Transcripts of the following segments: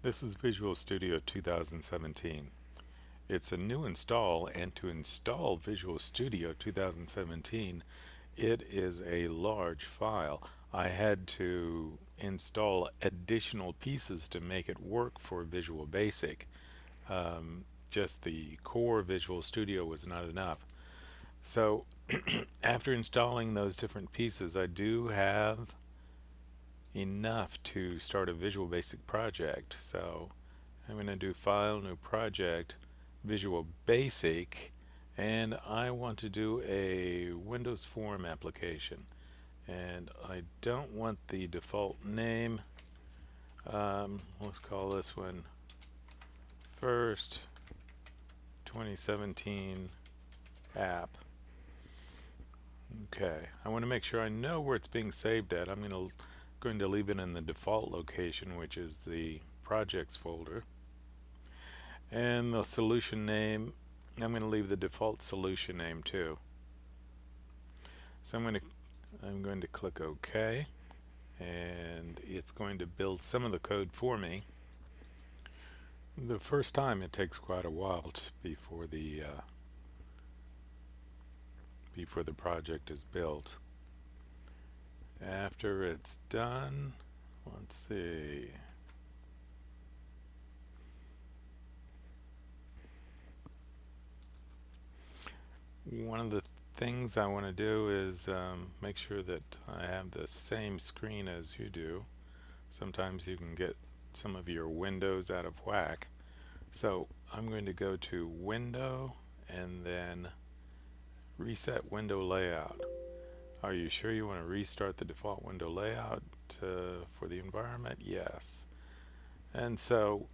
This is Visual Studio 2017. It's a new install, and to install Visual Studio 2017, it is a large file. I had to install additional pieces to make it work for Visual Basic. Just the core Visual Studio was not enough. So after installing those different pieces, I do have enough to start a Visual Basic project. So I'm going to do File, New Project, Visual Basic, and I want to do a Windows Form application. And I don't want the default name. Let's call this one First 2017 App. Okay, I want to make sure I know where it's being saved at. I'm going to leave it in the default location, which is the projects folder. And the solution name, I'm going to leave the default solution name too. So I'm going to click OK, and it's going to build some of the code for me. The first time it takes quite a while before the project is built. After it's done, let's see. One of the things I want to do is make sure that I have the same screen as you do. Sometimes you can get some of your windows out of whack. So I'm going to go to Window and then Reset Window Layout. Are you sure you want to restart the default window layout for the environment? Yes. And so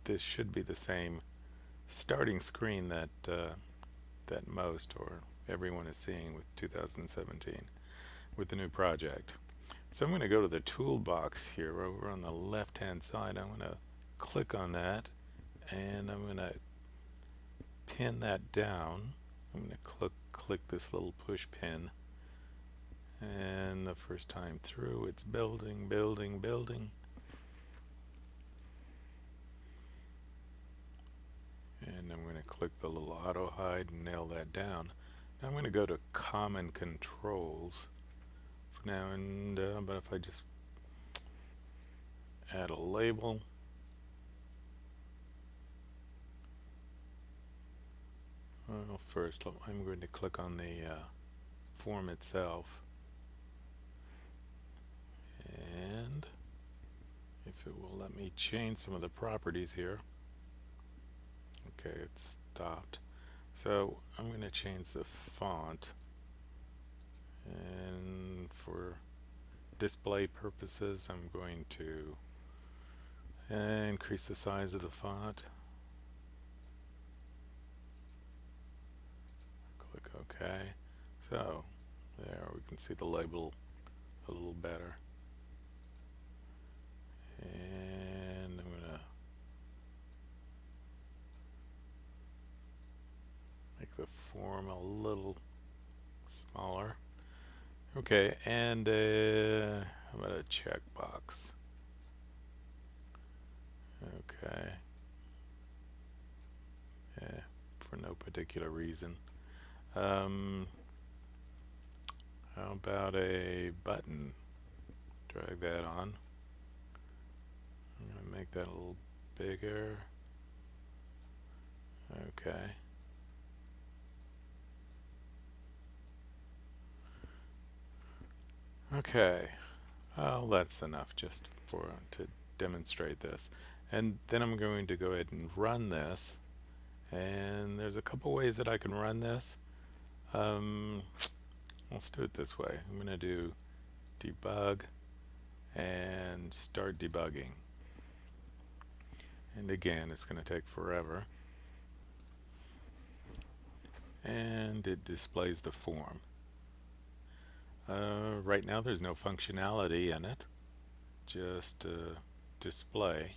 this should be the same starting screen that most or everyone is seeing with 2017 with the new project. So I'm going to go to the toolbox here over on the left hand side. I'm going to click on that and I'm going to pin that down. I'm going to click this little push pin, and the first time through it's building. And I'm going to click the little auto hide and nail that down. Now I'm going to go to common controls for now, and but if I just add a label, well, first I'm going to click on the form itself, and if it will let me change some of the properties here. Okay, it's stopped. So I'm going to change the font, and for display purposes I'm going to increase the size of the font. Click OK. So there we can see the label a little better. And I'm going to make the form a little smaller. Okay, and how about a checkbox? Okay. Yeah, for no particular reason. How about a button? Drag that on. I'm going to make that a little bigger. Okay. Okay. Well, that's enough just to demonstrate this. And then I'm going to go ahead and run this. And there's a couple ways that I can run this. Let's do it this way. I'm going to do debug and start debugging. And again, it's going to take forever. And it displays the form. Right now there's no functionality in it, just display.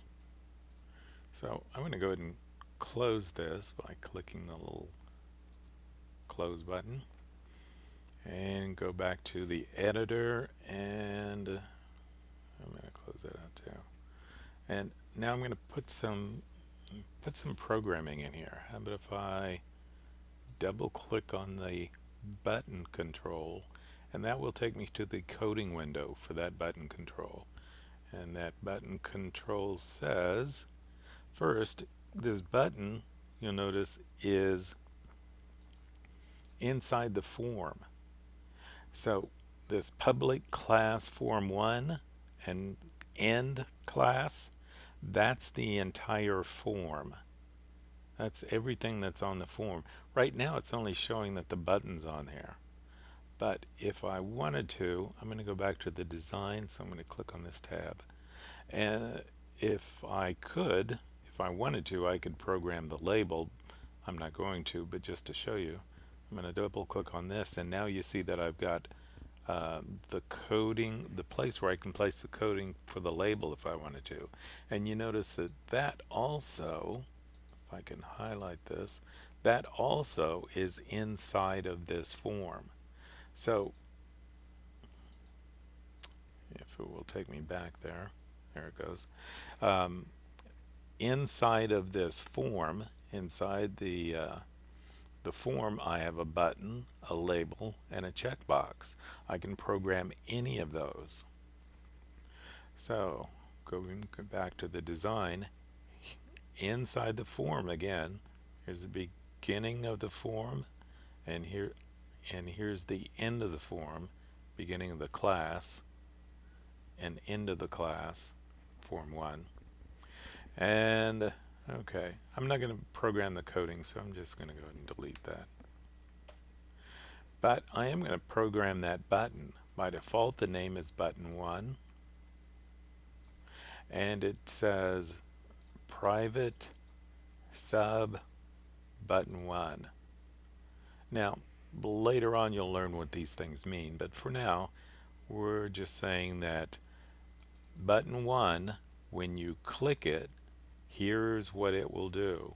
So I'm going to go ahead and close this by clicking the little close button and go back to the editor, and I'm going to close that out too. And now I'm going to put some programming in here. How about if I double click on the button control, and that will take me to the coding window for that button control. And that button control says, first, this button, you'll notice, is inside the form. So this public class form 1 and end class, that's the entire form. That's everything that's on the form. Right now it's only showing that the button's on there. But if I wanted to, I'm going to go back to the design, so I'm going to click on this tab. And if I could, if I wanted to, I could program the label. I'm not going to, but just to show you, I'm going to double click on this, and now you see that I've got the coding, the place where I can place the coding for the label if I wanted to. And you notice that that also, if I can highlight this, that also is inside of this form. So if it will take me back there, there it goes. Inside of this form, inside the form, I have a button, a label, and a checkbox. I can program any of those. So going back to the design, inside the form again, here's the beginning of the form, and here's the end of the form, beginning of the class, and end of the class, form 1. And okay, I'm not going to program the coding, so I'm just going to go ahead and delete that. But I am going to program that button. By default, the name is button 1, and it says private sub button 1. Now, later on you'll learn what these things mean, but for now, we're just saying that button 1, when you click it, here's what it will do.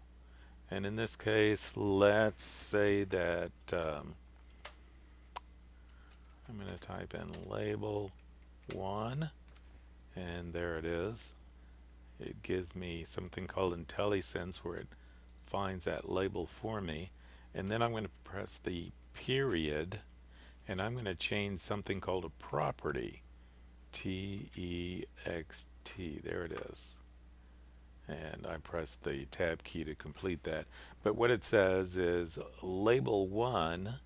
And in this case, let's say that I'm going to type in label 1, and there it is. It gives me something called IntelliSense, where it finds that label for me. And then I'm going to press the period, and I'm going to change something called a property. T-E-X-T, there it is. And I press the tab key to complete that. But what it says is label 1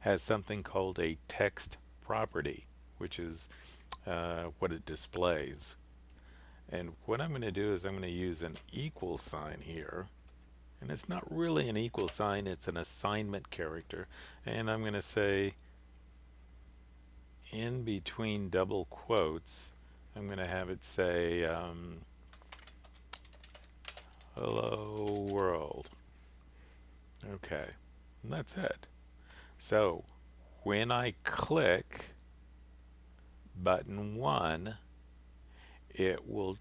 has something called a text property, which is what it displays. And what I'm going to do is I'm going to use an equal sign here. And it's not really an equal sign, it's an assignment character. And I'm going to say, in between double quotes, I'm going to have it say, hello world. Okay, and that's it. So when I click button 1, it will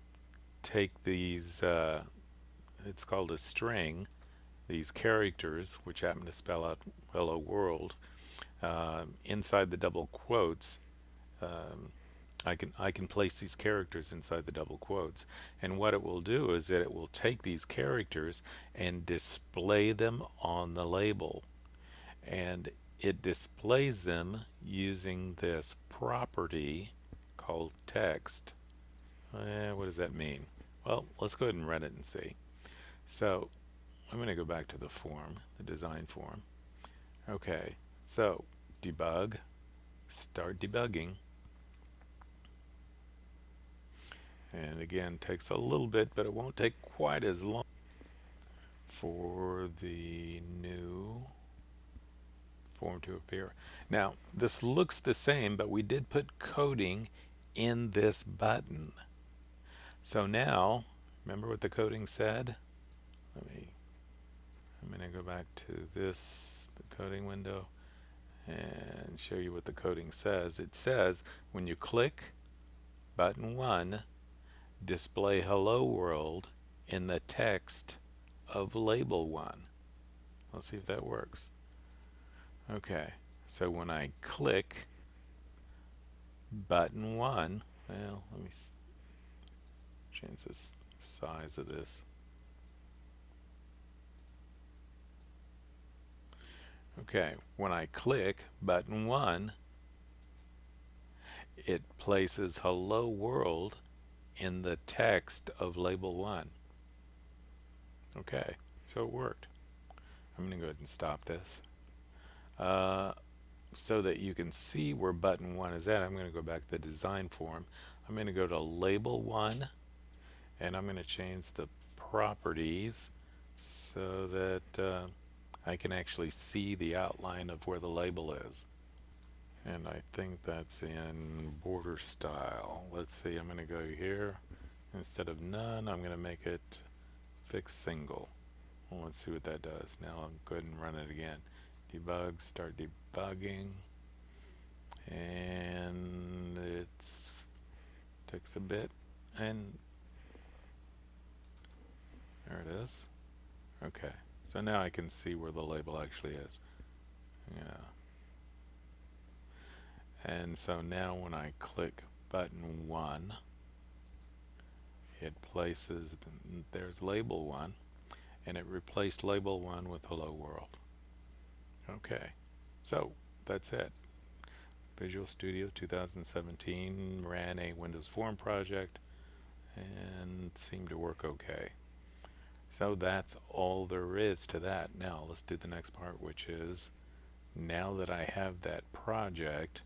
take these, it's called a string, these characters, which happen to spell out hello world, inside the double quotes. I can place these characters inside the double quotes, and what it will do is that it will take these characters and display them on the label, and it displays them using this property called text. What does that mean? Well, let's go ahead and run it and see. So I'm going to go back to the form, the design form. Okay, so debug, start debugging. And again, takes a little bit, but it won't take quite as long for the new form to appear. Now, this looks the same, but we did put coding in this button. So now, remember what the coding said? I'm going to go back to this, the coding window, and show you what the coding says. It says, when you click button 1, display hello world in the text of label 1. Let's see if that works. Okay, so when I click button 1, well, let me change the size of this. Okay, when I click button 1, it places hello world in the text of label 1. Okay, so it worked. I'm going to go ahead and stop this. So that you can see where button 1 is at, I'm going to go back to the design form. I'm going to go to label 1, and I'm going to change the properties so that I can actually see the outline of where the label is. And I think that's in border style. Let's see, I'm going to go here. Instead of none, I'm going to make it fixed single. Well, let's see what that does. Now I'll go ahead and run it again. Debug, start debugging. And it takes a bit. And there it is. Okay, so now I can see where the label actually is. Yeah. And so now when I click button 1, it places, there's label 1, and it replaced label 1 with hello world. Okay, so that's it. Visual Studio 2017 ran a Windows Form project and seemed to work okay. So that's all there is to that. Now let's do the next part, which is, now that I have that project,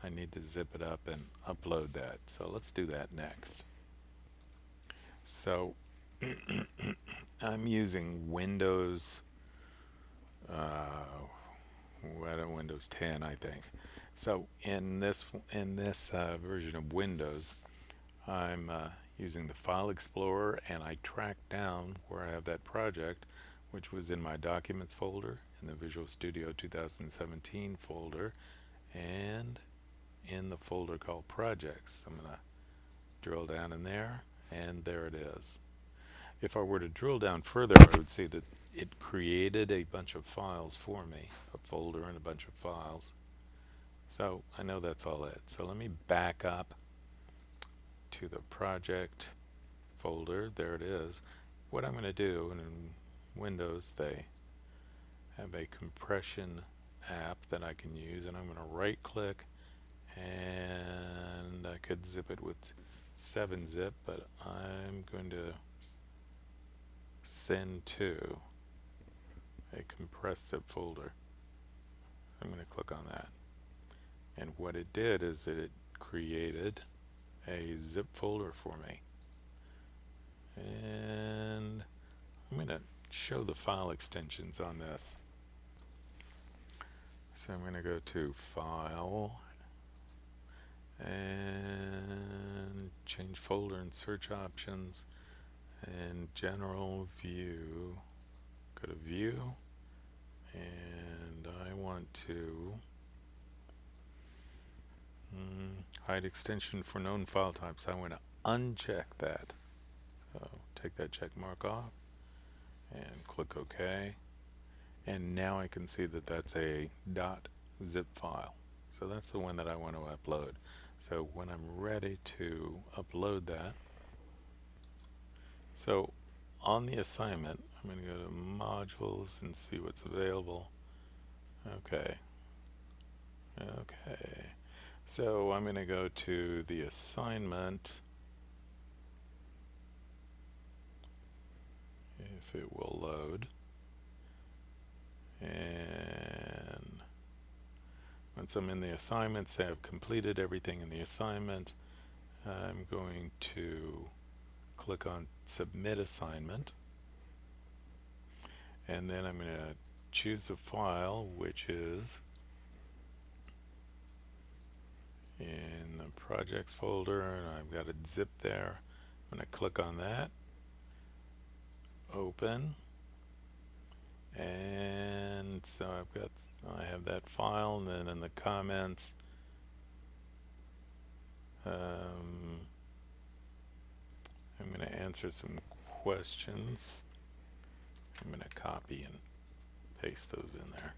I need to zip it up and upload that. So let's do that next. So I'm using Windows, Windows 10, I think. So in this version of Windows, I'm using the File Explorer, and I tracked down where I have that project, which was in my Documents folder, in the Visual Studio 2017 folder, and in the folder called Projects. I'm going to drill down in there, and there it is. If I were to drill down further, I would see that it created a bunch of files for me, a folder and a bunch of files. So I know that's all it. So let me back up to the project folder. There it is. What I'm going to do, and in Windows they have a compression app that I can use, and I'm going to right click, and I could zip it with 7-zip, but I'm going to send to a compressed zip folder. I'm going to click on that, and what it did is it created a zip folder for me, and I'm going to show the file extensions on this. So I'm going to go to File and change folder and search options, and General View, go to View, and I want to hide extension for known file types. I want to uncheck that. So take that check mark off and click OK. And now I can see that that's a .zip file. So that's the one that I want to upload. So when I'm ready to upload that, so on the assignment, I'm going to go to modules and see what's available. Okay. So I'm going to go to the assignment, if it will load. And once I'm in the assignment, say I've completed everything in the assignment, I'm going to click on Submit Assignment, and then I'm going to choose the file, which is in the projects folder, and I've got it zipped there. I'm going to click on that, open, and so I have that file, and then in the comments, I'm going to answer some questions. I'm going to copy and paste those in there.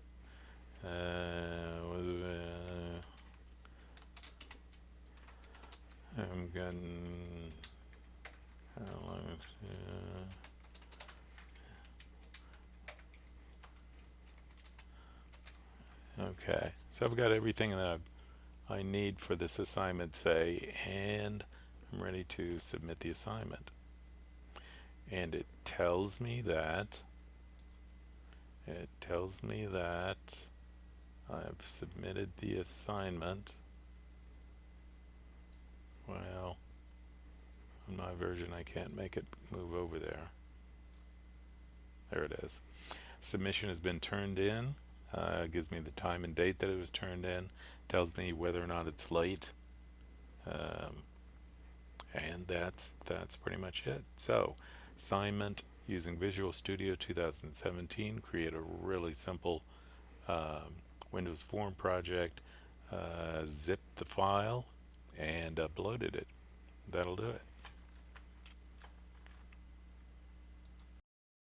I'm going Okay, so I've got everything that I need for this assignment, say, and I'm ready to submit the assignment. And it tells me that I've submitted the assignment. Well, on my version I can't make it move over there. There it is. Submission has been turned in. Gives me the time and date that it was turned in. Tells me whether or not it's late. Um, and that's pretty much it. So, assignment using Visual Studio 2017. Create a really simple Windows Form project. Zip the file and uploaded it. That'll do it.